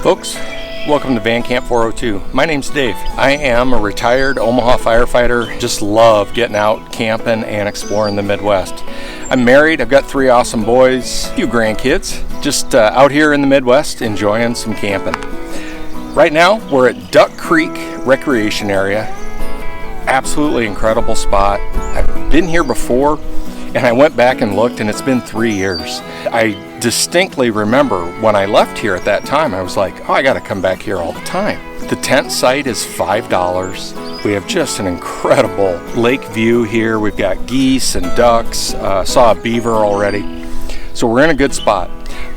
Folks, welcome to Van Camp 402. My name's Dave. I am a retired Omaha firefighter. Just love getting out camping and exploring the Midwest. I'm married. I've got 3 awesome boys, a few grandkids. Just out here in the Midwest enjoying some camping. Right now we're at Duck Creek Recreation Area. Absolutely incredible spot. I've been here before and I went back and looked and it's been 3 years. I distinctly remember when I left here at that time, I was like, oh, I gotta come back here all the time. The tent site is $5. We have just an incredible lake view here. We've got geese and ducks, saw a beaver already. So we're in a good spot.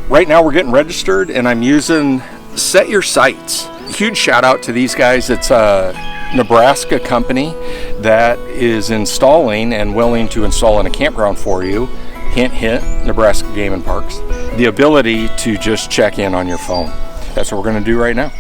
Right now we're getting registered and I'm using Set Your Sights. Huge shout out to these guys. It's a Nebraska company that is installing and willing to install in a campground for you. Hint, hint, Nebraska Game and Parks. The ability to just check in on your phone. That's what we're gonna do right now.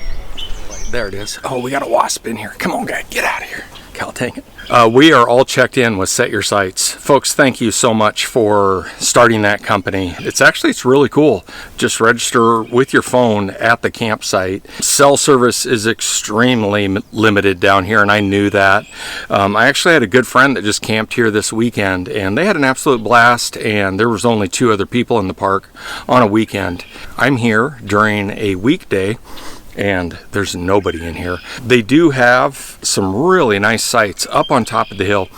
There it is. Oh, we got a wasp in here. Come on, guy, get out of here. Cal, take it. We are all checked in with Set Your Sights. Folks, thank you so much for starting that company. It's really cool. Just register with your phone at the campsite. Cell service is extremely limited down here, and I knew that. I actually had a good friend that just camped here this weekend, and they had an absolute blast, and there was only 2 other people in the park on a weekend. I'm here during a weekday, and there's nobody in here. They do have some really nice sites up on top of the hill,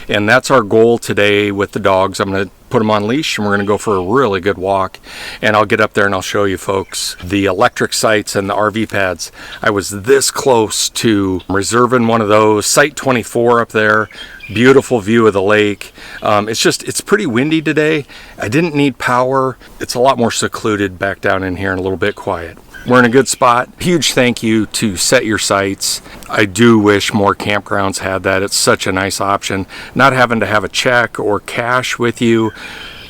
and that's our goal today with the dogs. I'm going to put them on leash and we're going to go for a really good walk, and I'll get up there and I'll show you folks the electric sites and the RV pads. I was this close to reserving one of those. Site 24 up there, beautiful view of the lake. It's pretty windy today. I didn't need power. It's a lot more secluded back down in here and a little bit quiet. We're in a good spot. Huge thank you to Set Your Sights. I do wish more campgrounds had that. It's such a nice option. Not having to have a check or cash with you,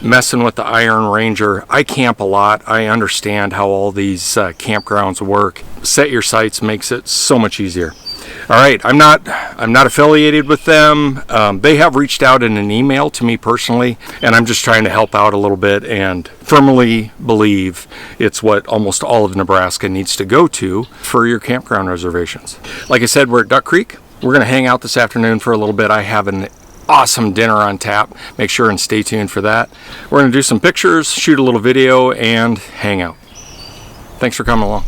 messing with the Iron Ranger. I camp a lot. I understand how all these campgrounds work. Set Your Sights makes it so much easier. All right, I'm not affiliated with them. They have reached out in an email to me personally, and I'm just trying to help out a little bit and firmly believe it's what almost all of Nebraska needs to go to for your campground reservations. Like I said, we're at Duck Creek. We're going to hang out this afternoon for a little bit. I have an awesome dinner on tap. Make sure and stay tuned for that. We're going to do some pictures, shoot a little video, and hang out. Thanks for coming along.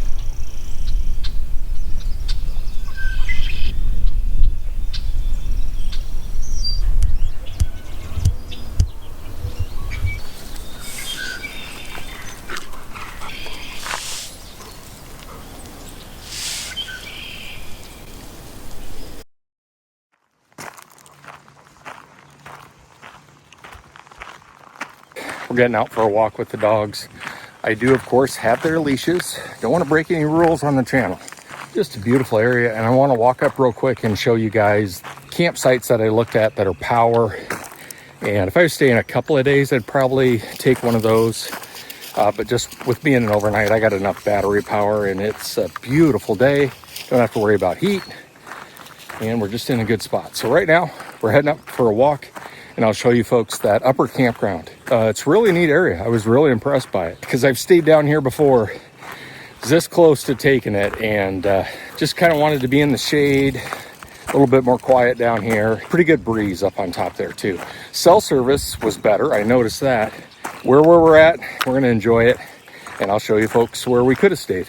We're getting out for a walk with the dogs. I do, of course, have their leashes. Don't want to break any rules on the channel. Just a beautiful area, and I want to walk up real quick and show you guys campsites that I looked at that are power. And if I was staying a couple of days, I'd probably take one of those. But just with being an overnight, I got enough battery power, and it's a beautiful day. Don't have to worry about heat, and we're just in a good spot. So right now, we're heading up for a walk, and I'll show you folks that upper campground. It's a really neat area. I was really impressed by it because I've stayed down here before, this close to taking it, and just kind of wanted to be in the shade, a little bit more quiet down here. Pretty good breeze up on top there too. Cell service was better, I noticed that. Where we're at, we're gonna enjoy it, and I'll show you folks where we could have stayed.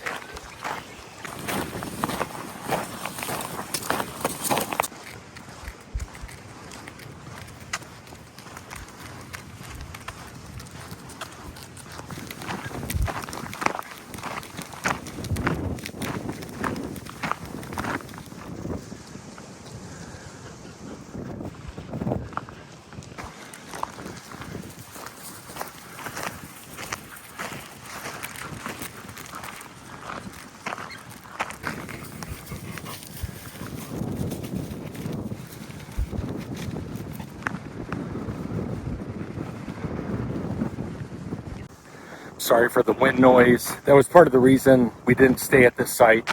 Sorry for the wind noise. That was part of the reason we didn't stay at this site.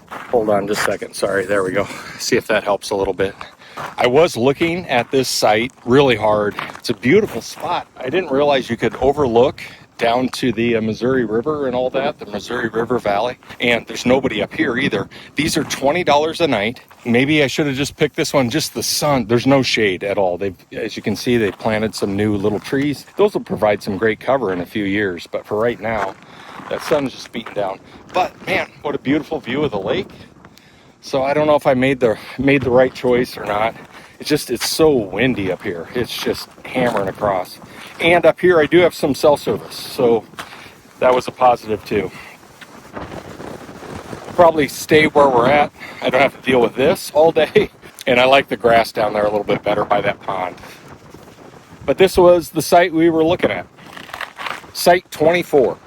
Hold on just a second. Sorry, there we go. See if that helps a little bit. I was looking at this site really hard. It's a beautiful spot. I didn't realize you could overlook down to the Missouri River and all that, the Missouri River Valley. And there's nobody up here either. These are $20 a night. Maybe I should have just picked this one, just the sun. There's no shade at all. As you can see, they planted some new little trees. Those will provide some great cover in a few years. But for right now, that sun's just beating down. But man, what a beautiful view of the lake. So I don't know if I made the right choice or not. It's so windy up here. It's just hammering across. And up here I do have some cell service, so that was a positive too. Probably stay where we're at. I don't have to deal with this all day. And I like the grass down there a little bit better by that pond. But this was the site we were looking at. Site 24.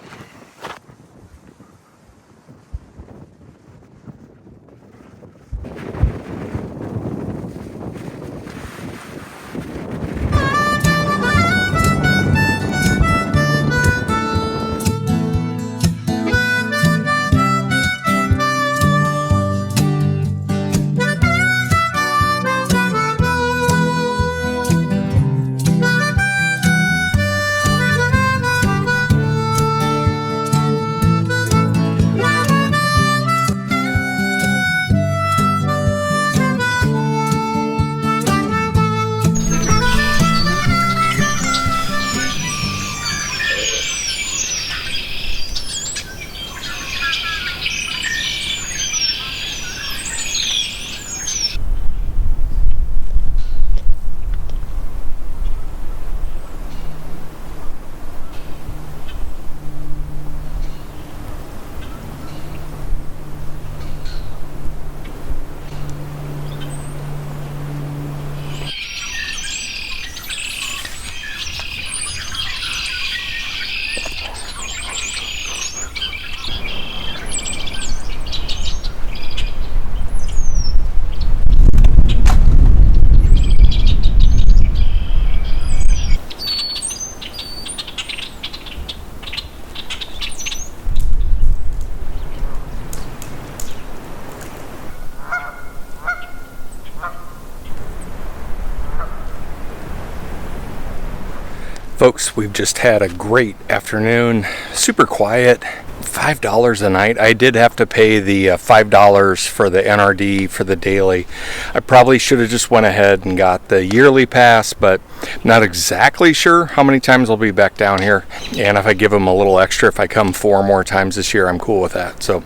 Folks, we've just had a great afternoon, super quiet, $5 a night. I did have to pay the $5 for the NRD for the daily. I probably should have just went ahead and got the yearly pass, but not exactly sure how many times I'll be back down here. And if I give them a little extra, if I come 4 more times this year, I'm cool with that. So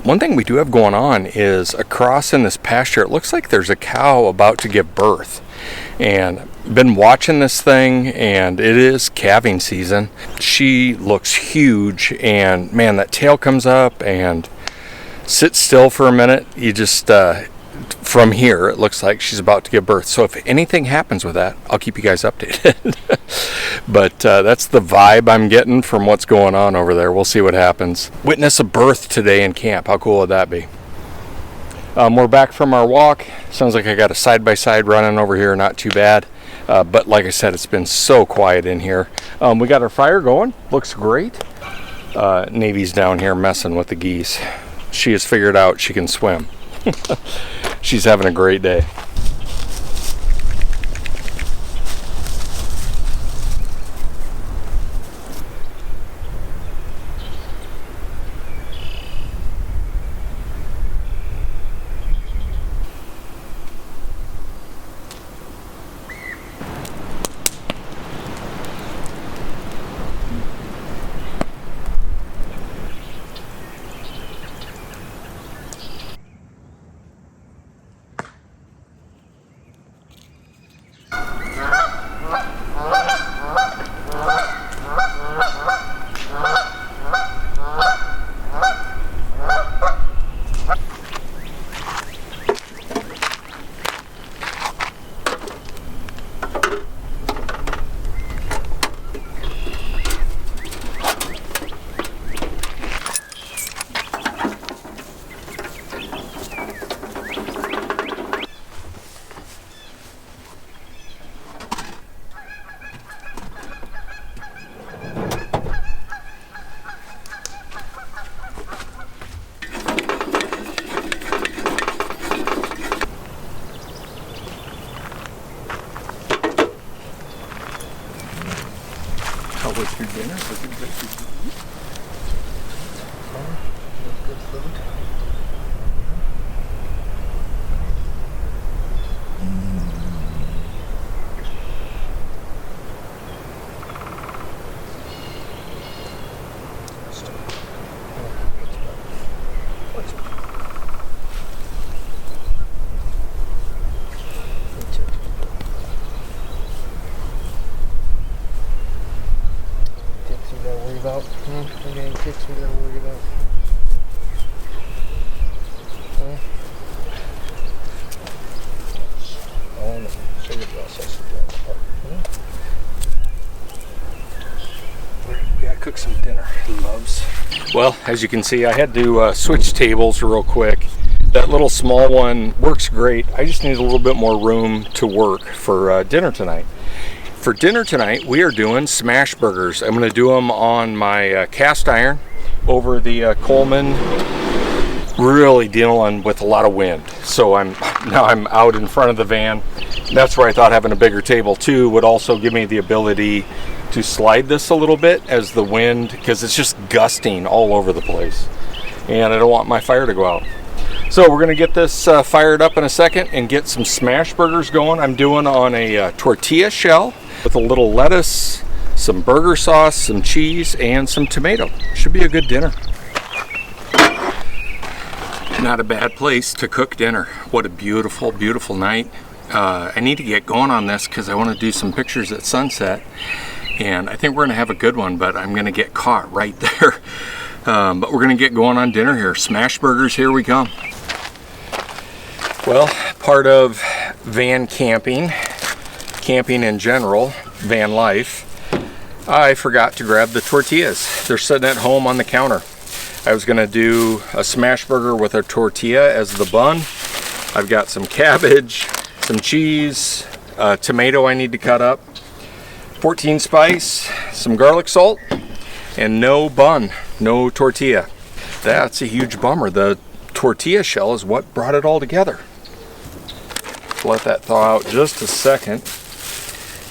one thing we do have going on is across in this pasture, it looks like there's a cow about to give birth. And been watching this thing, and it is calving season. She looks huge, and man, that tail comes up and sits still for a minute. You just from here it looks like she's about to give birth. So if anything happens with that, I'll keep you guys updated. But that's the vibe I'm getting from what's going on over there. We'll see what happens. Witness a birth today in camp. How cool would that be? We're back from our walk. Sounds like I got a side-by-side running over here, not too bad. But like I said, it's been so quiet in here. We got our fire going, looks great. Navy's down here messing with the geese. She has figured out she can swim. She's having a great day. About any kicks we gotta worry about. Oh no, sugar process is We gotta cook some dinner, loves. Well, as you can see, I had to switch tables real quick. That little small one works great. I just need a little bit more room to work for dinner tonight. For dinner tonight, we are doing smash burgers. I'm going to do them on my cast iron over the Coleman. Really dealing with a lot of wind, so I'm out in front of the van. That's where I thought having a bigger table too would also give me the ability to slide this a little bit as the wind, because it's just gusting all over the place, and I don't want my fire to go out. So we're going to get this fired up in a second and get some smash burgers going. I'm doing on a tortilla shell with a little lettuce, some burger sauce, some cheese, and some tomato. Should be a good dinner. Not a bad place to cook dinner. What a beautiful, beautiful night. I need to get going on this because I want to do some pictures at sunset. And I think we're going to have a good one, but I'm going to get caught right there. But we're going to get going on dinner here. Smash burgers, here we come. Well, part of van camping in general, van life, I forgot to grab the tortillas. They're sitting at home on the counter. I was gonna do a smash burger with a tortilla as the bun. I've got some cabbage, some cheese, tomato I need to cut up, 14 spice, some garlic salt, and no bun, no tortilla. That's a huge bummer. The tortilla shell is what brought it all together. Let that thaw out just a second.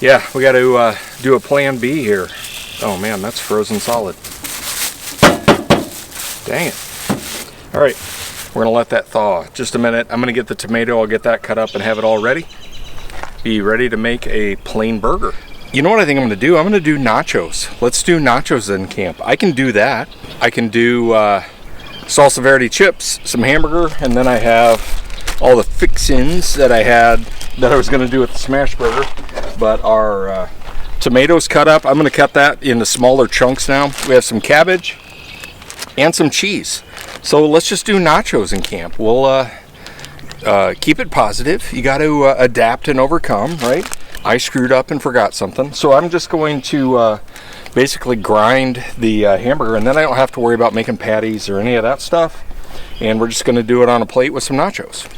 Yeah, we got to do a plan B here. Oh man, that's frozen solid. Dang it. All right, we're gonna let that thaw just a minute. I'm gonna get the tomato, I'll get that cut up and have it all ready. Be ready to make a plain burger. You know what I think I'm gonna do? I'm gonna do nachos. Let's do nachos in camp. I can do that. I can do salsa verde chips, some hamburger, and then I have all the fixins that I was going to do with the smash burger. But our tomatoes cut up. I'm going to cut that into smaller chunks now. We have some cabbage and some cheese. So let's just do nachos in camp. We'll keep it positive. You got to adapt and overcome, right? I screwed up and forgot something. So I'm just going to basically grind the hamburger, and then I don't have to worry about making patties or any of that stuff. And we're just going to do it on a plate with some nachos.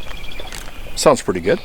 Sounds pretty good.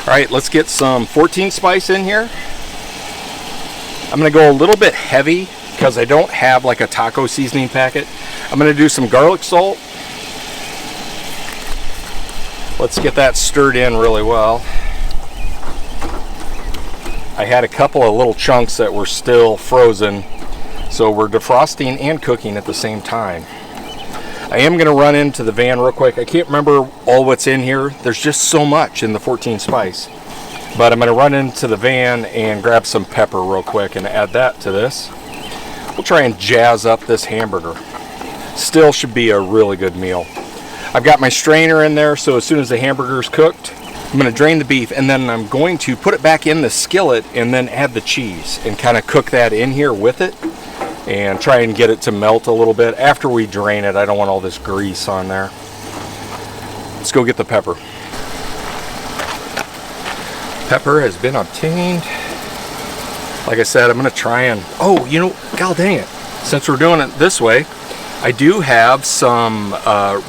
All right, let's get some 14 spice in here. I'm gonna go a little bit heavy because I don't have like a taco seasoning packet. I'm gonna do some garlic salt. Let's get that stirred in really well. I had a couple of little chunks that were still frozen, so we're defrosting and cooking at the same time. I am going to run into the van real quick. I can't remember all what's in here. There's just so much in the 14 spice. But I'm going to run into the van and grab some pepper real quick and add that to this. We'll try and jazz up this hamburger. Still should be a really good meal. I've got my strainer in there, so as soon as the hamburger's cooked, I'm going to drain the beef, and then I'm going to put it back in the skillet and then add the cheese and kind of cook that in here with it and try and get it to melt a little bit. After we drain it, I don't want all this grease on there. Let's go get the pepper. Pepper has been obtained. Like I said, I'm gonna try and, oh, you know, god dang it. Since we're doing it this way, I do have some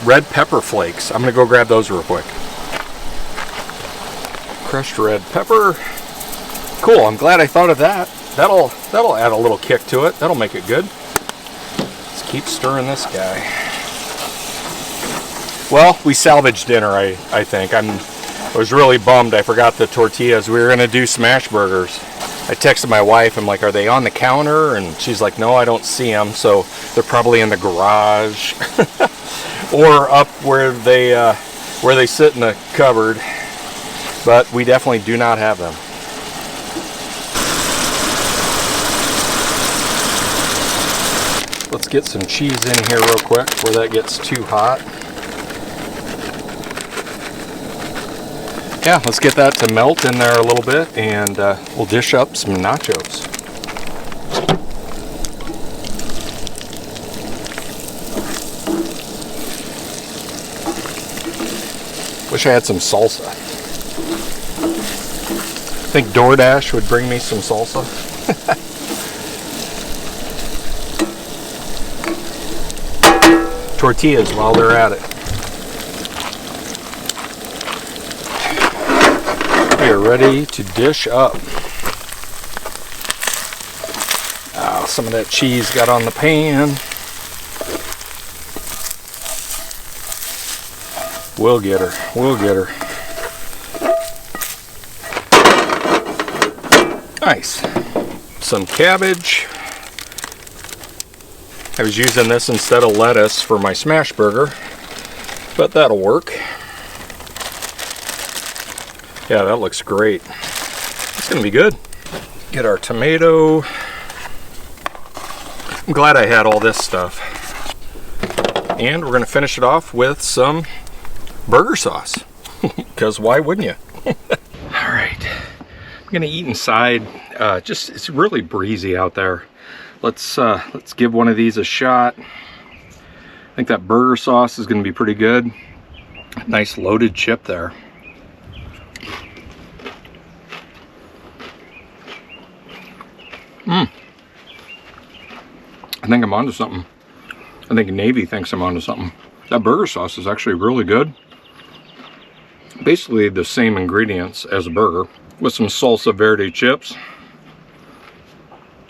red pepper flakes. I'm gonna go grab those real quick. Crushed red pepper. Cool, I'm glad I thought of that. That'll add a little kick to it. That'll make it good. Let's keep stirring this guy. Well, we salvaged dinner, I think. I was really bummed I forgot the tortillas. We were gonna do smash burgers. I texted my wife, I'm like, are they on the counter? And she's like, no, I don't see them. So they're probably in the garage or up where they sit in the cupboard. But we definitely do not have them. Let's get some cheese in here real quick before that gets too hot. Yeah, let's get that to melt in there a little bit, and we'll dish up some nachos. Wish I had some salsa. I think DoorDash would bring me some salsa. Tortillas while they're at it. We are ready to dish up. Some of that cheese got on the pan. We'll get her. We'll get her. Nice. Some cabbage. I was using this instead of lettuce for my smash burger, but that'll work. Yeah, that looks great. It's gonna be good. Get our tomato. I'm glad I had all this stuff. And we're gonna finish it off with some burger sauce. Because why wouldn't you? All right, I'm gonna eat inside. It's really breezy out there. Let's give one of these a shot. I think that burger sauce is gonna be pretty good. Nice loaded chip there. I think I'm onto something. I think Navy thinks I'm onto something. That burger sauce is actually really good. Basically the same ingredients as a burger with some salsa verde chips.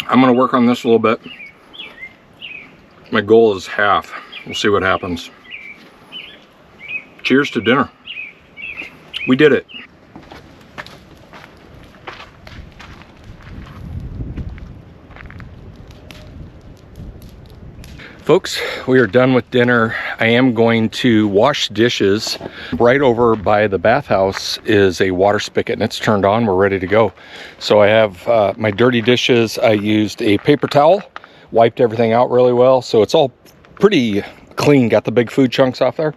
I'm gonna work on this a little bit. My goal is half. We'll see what happens. Cheers to dinner. We did it. Folks, we are done with dinner. I am going to wash dishes. Right over by the bathhouse is a water spigot and it's turned on. We're ready to go. So I have my dirty dishes. I used a paper towel, wiped everything out really well. So it's all pretty clean. Got the big food chunks off there.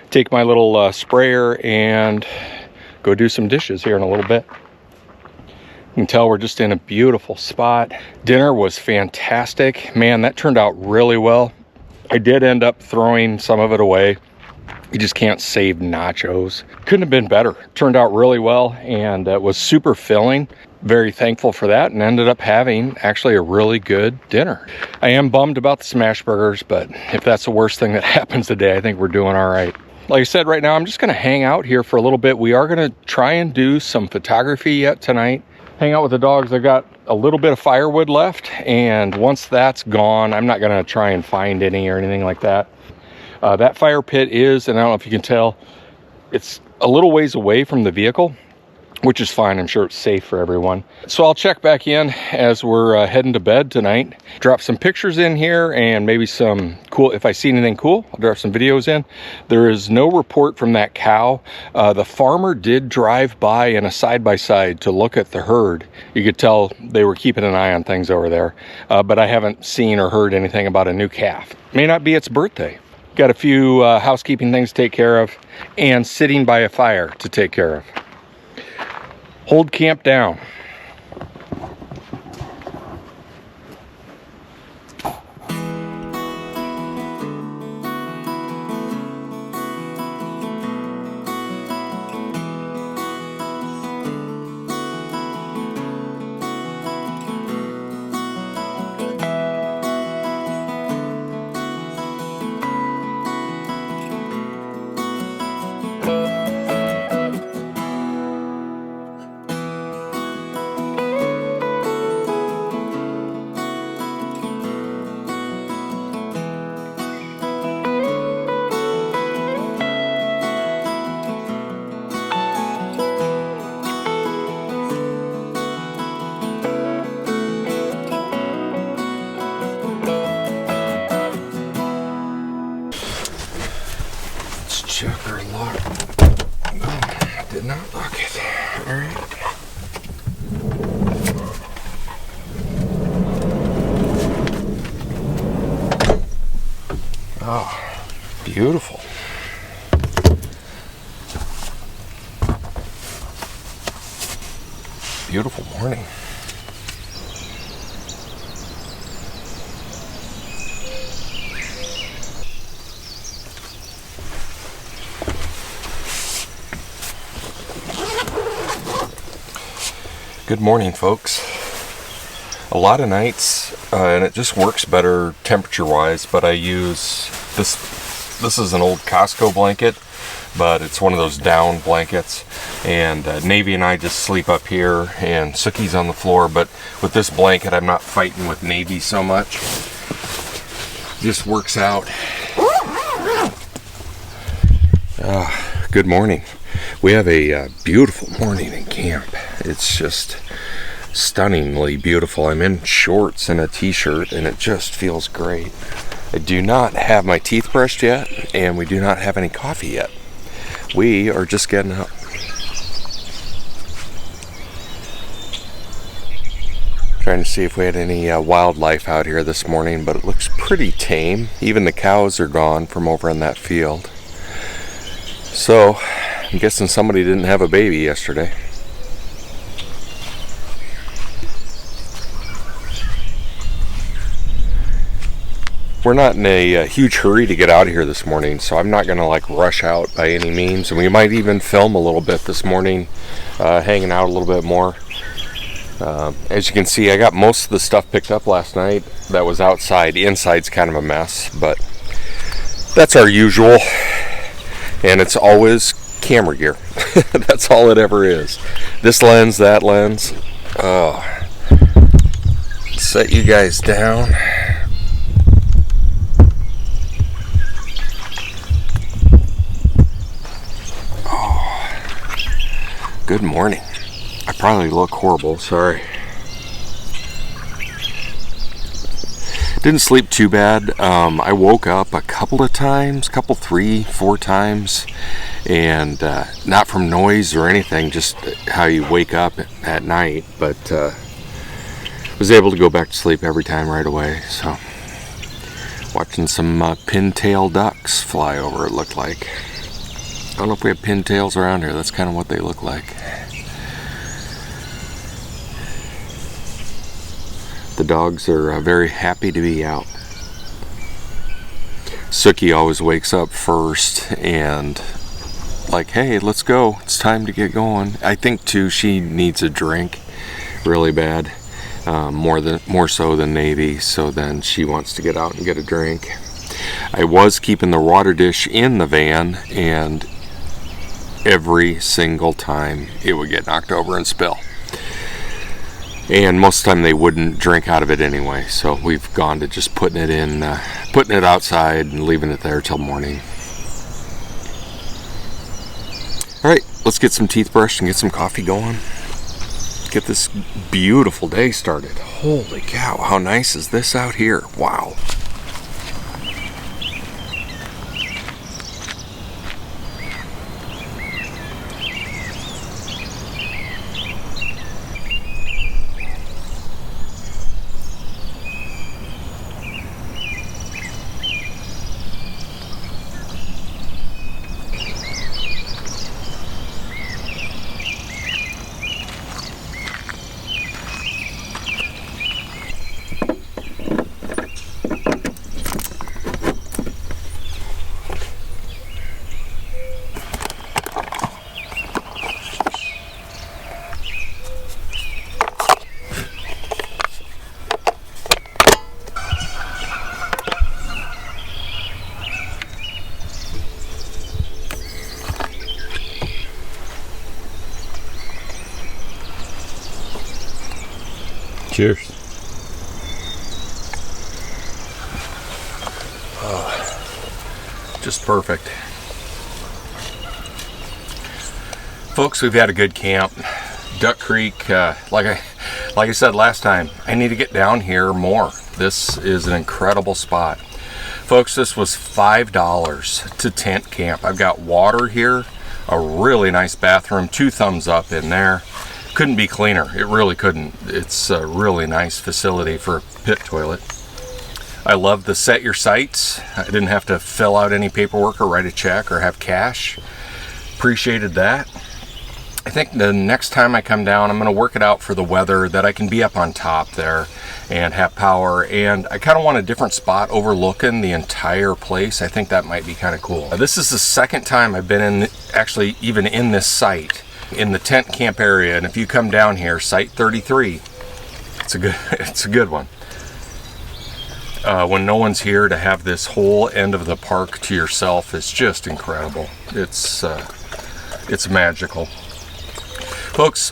Take my little sprayer and go do some dishes here in a little bit. You can tell we're just in a beautiful spot. Dinner was fantastic. Man, that turned out really well. I did end up throwing some of it away. You just can't save nachos. Couldn't have been better. Turned out really well and it was super filling. Very thankful for that and ended up having actually a really good dinner. I am bummed about the smash burgers, but if that's the worst thing that happens today, I think we're doing all right. Like I said, right now, I'm just gonna hang out here for a little bit. We are gonna try and do some photography yet tonight. Hang out with the dogs. I've got a little bit of firewood left, and once that's gone, I'm not gonna try and find any or anything like that. That fire pit is, and I don't know if you can tell, it's a little ways away from the vehicle, which is fine. I'm sure it's safe for everyone. So I'll check back in as we're heading to bed tonight. Drop some pictures in here and maybe some cool, if I see anything cool, I'll drop some videos in. There is no report from that cow. The farmer did drive by in a side-by-side to look at the herd. You could tell they were keeping an eye on things over there, but I haven't seen or heard anything about a new calf. May not be its birthday. Got a few housekeeping things to take care of and sitting by a fire to take care of. Hold camp down. Did not lock it. All right. Oh, beautiful. Beautiful morning. Good morning, folks. A lot of nights, and it just works better temperature-wise, but I use this. This is an old Costco blanket, but it's one of those down blankets. And Navy and I just sleep up here, and Sookie's on the floor. But with this blanket, I'm not fighting with Navy so much. Just works out. Good morning. We have a beautiful morning in camp. It's just stunningly beautiful. I'm in shorts and a t-shirt, and it just feels great. I do not have my teeth brushed yet, and we do not have any coffee yet. We are just getting up. Trying to see if we had any wildlife out here this morning, but it looks pretty tame. Even the cows are gone from over in that field. So, I'm guessing somebody didn't have a baby yesterday. We're not in a huge hurry to get out of here this morning, so I'm not going to rush out by any means. And we might even film a little bit this morning, hanging out a little bit more. As you can see, I got most of the stuff picked up last night that was outside. Inside's kind of a mess, but that's our usual. And it's always camera gear. That's all it ever is. This lens, that lens. Set you guys down. Good morning. I probably look horrible, sorry. Didn't sleep too bad. I woke up a couple of times, 3, 4 times, and not from noise or anything, just how you wake up at night, but was able to go back to sleep every time right away. So watching some pintail ducks fly over, it looked like. I don't know if we have pintails around here. That's kind of what they look like. The dogs are very happy to be out. Sookie always wakes up first and hey, let's go. It's time to get going. I think too she needs a drink really bad, more so than Navy. So then she wants to get out and get a drink. I was keeping the water dish in the van, and every single time it would get knocked over and spill. And most of the time they wouldn't drink out of it anyway. So we've gone to just putting it outside and leaving it there till morning. All right, let's get some teeth brushed and get some coffee going. Get this beautiful day started. Holy cow, how nice is this out here? Wow. Cheers. Just perfect. Folks, we've had a good camp. Duck Creek, like I said last time, I need to get down here more. This is an incredible spot. Folks, this was $5 to tent camp. I've got water here, A really nice bathroom, 2 thumbs up in there. Couldn't be cleaner. It really couldn't. It's a really nice facility for a pit toilet. I love the set your sights. I didn't have to fill out any paperwork or write a check or have cash. Appreciated that. I think the next time I come down, I'm going to work it out for the weather that I can be up on top there and have power. And I kind of want a different spot overlooking the entire place. I think that might be kind of cool. This is the second time I've been in, actually even in this site, in the tent camp area. And if you come down here, site 33, it's a good one. When no one's here, to have this whole end of the park to yourself is just incredible. It's magical. Folks,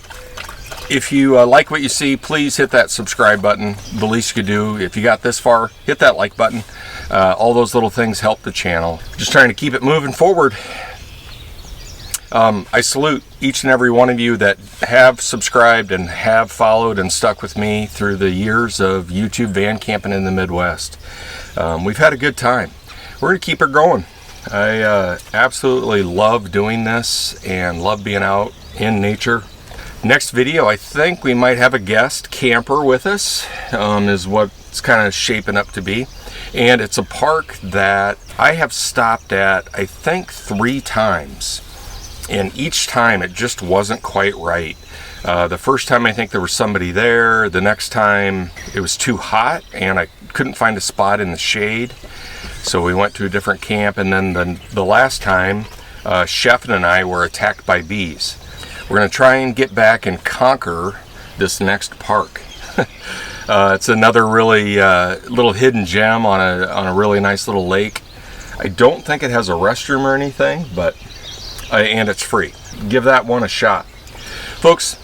if you like what you see, please hit that subscribe button. The least you could do, if you got this far, hit that like button. All those little things help the channel. Just trying to keep it moving forward. I salute each and every one of you that have subscribed and have followed and stuck with me through the years of YouTube van camping in the Midwest. We've had a good time. We're going to keep it going. I absolutely love doing this and love being out in nature. Next video, I think we might have a guest camper with us, is what it's kind of shaping up to be. And it's a park that I have stopped at, I think, 3 times. And each time it just wasn't quite right. The first time I think there was somebody there. The next time it was too hot and I couldn't find a spot in the shade. So we went to a different camp. And then the last time, Sheffin and I were attacked by bees. We're going to try and get back and conquer this next park. It's another really little hidden gem on a really nice little lake. I don't think it has a restroom or anything, but and it's free. Give that one a shot. Folks,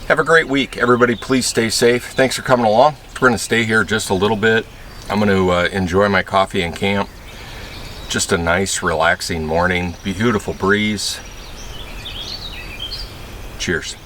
have a great week. Everybody, please stay safe. Thanks for coming along. We're going to stay here just a little bit. I'm going to enjoy my coffee and camp. Just a nice, relaxing morning. Beautiful breeze. Cheers.